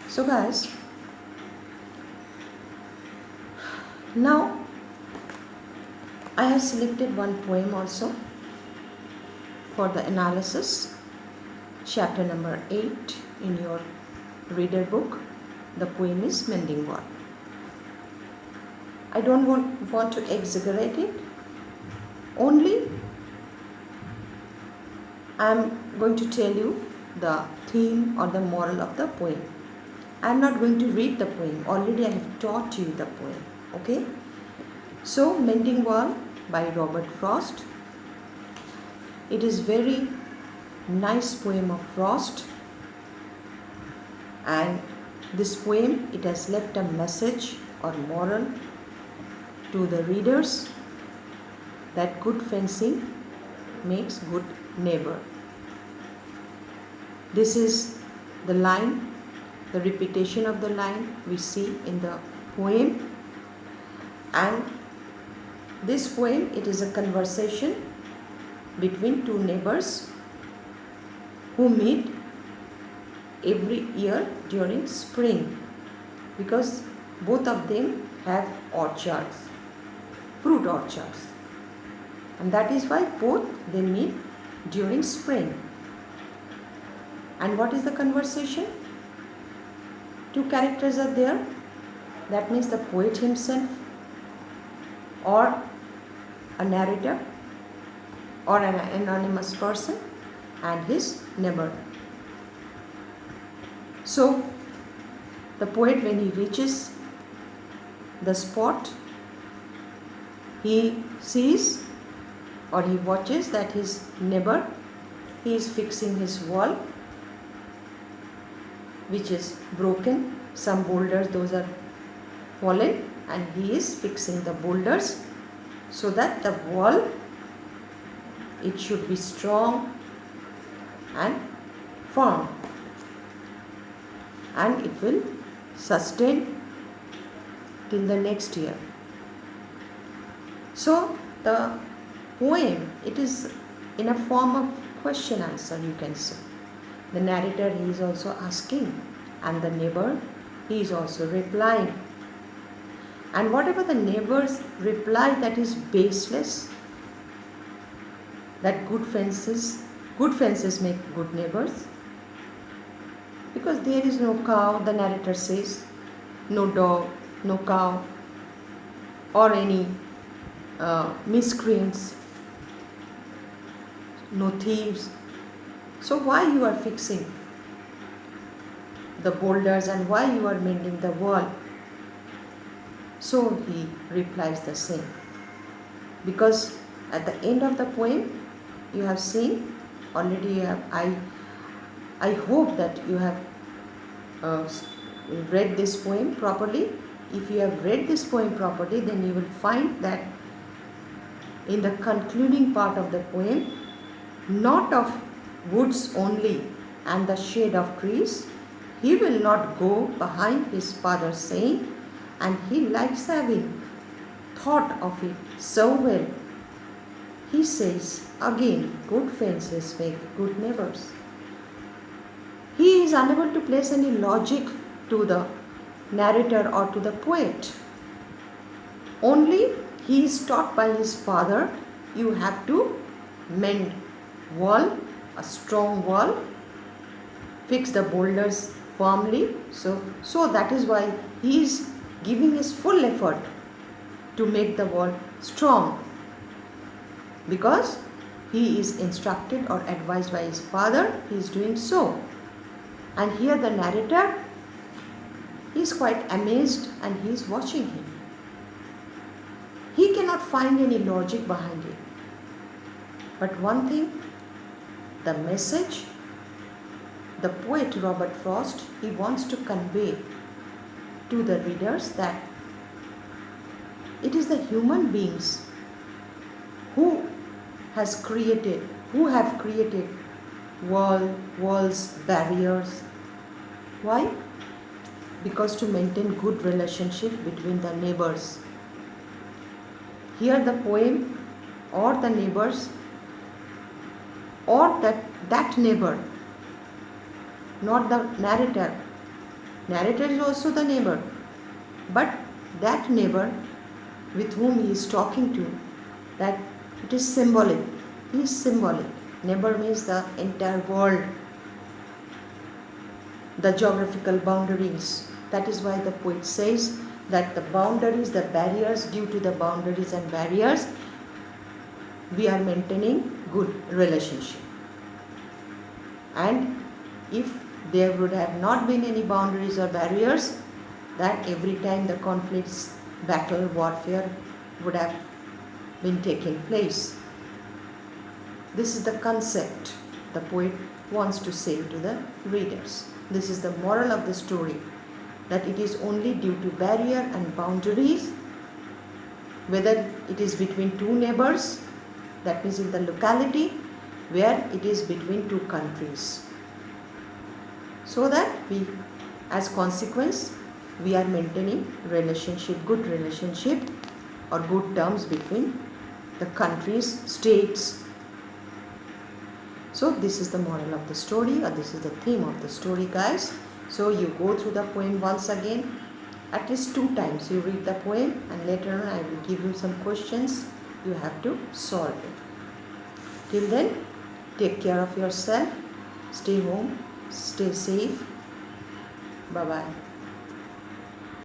So guys, now I have selected one poem also for the analysis, chapter number 8 in your reader book. The poem is Mending Wall. I don't want to exaggerate it, only I am going to tell you the theme or the moral of the poem. I am not going to read the poem, already I have taught you the poem, okay? So, Mending Wall by Robert Frost. It is very nice poem of Frost, and this poem, it has left a message or moral to the readers that good fencing makes good neighbor. This is the line, the repetition of the line we see in the poem, and this poem, it is a conversation between two neighbors who meet every year during spring, because both of them have orchards, fruit orchards, and that is why both they meet during spring. And what is the conversation? Two characters are there, that means the poet himself, or a narrator, or an anonymous person, and his neighbor. So the poet, when he reaches the spot, he sees or he watches that his neighbor, he is fixing his wall, which is broken. Some boulders, those are fallen, and he is fixing the boulders so that the wall, it should be strong and firm, and it will sustain till the next year. So the poem, it is in a form of question answer, you can say. The narrator, he is also asking, and the neighbor, he is also replying. And whatever the neighbor's reply, that is baseless, that good fences make good neighbors, because there is no cow, the narrator says, no dog, no cow, or any miscreants, no thieves. So why you are fixing the boulders and why you are mending the wall? So he replies the same, because at the end of the poem, you have seen already, you have, I hope that you have read this poem properly. If you have read this poem properly, then you will find that in the concluding part of the poem, not of woods only and the shade of trees, he will not go behind his father saying, and he likes having thought of it so well. He says again, good fences make good neighbors. He is unable to place any logic to the narrator or to the poet. Only he is taught by his father, you have to mend wall, a strong wall, fix the boulders firmly. So that is why he is giving his full effort to make the wall strong, because he is instructed or advised by his father, he is doing so. And here the narrator, he is quite amazed and he is watching him. He cannot find any logic behind it. But one thing, the message, the poet Robert Frost, he wants to convey to the readers that it is the human beings who have created walls, barriers. Why? Because to maintain good relationship between the neighbors. Here the poem or the neighbors, or that neighbor, not the narrator, Narrator is also the neighbor, but that neighbor with whom he is talking to, that it is symbolic. He is symbolic. Neighbor means the entire world, the geographical boundaries. That is why the poet says that the boundaries, the barriers, due to the boundaries and barriers, we are maintaining good relationship. And if there would have not been any boundaries or barriers, that every time the conflicts, battle, warfare would have been taking place. This is the concept the poet wants to say to the readers. This is the moral of the story, that it is only due to barrier and boundaries, whether it is between two neighbors, that means in the locality, where it is between two countries, so that we, as consequence, we are maintaining relationship, good relationship or good terms between the countries, states. So this is the moral of the story, or this is the theme of the story, guys. So you go through the poem once again, at least 2 times. You read the poem, and later on I will give you some questions. You have to solve it. Till then, take care of yourself. Stay home. Stay safe. Bye-bye.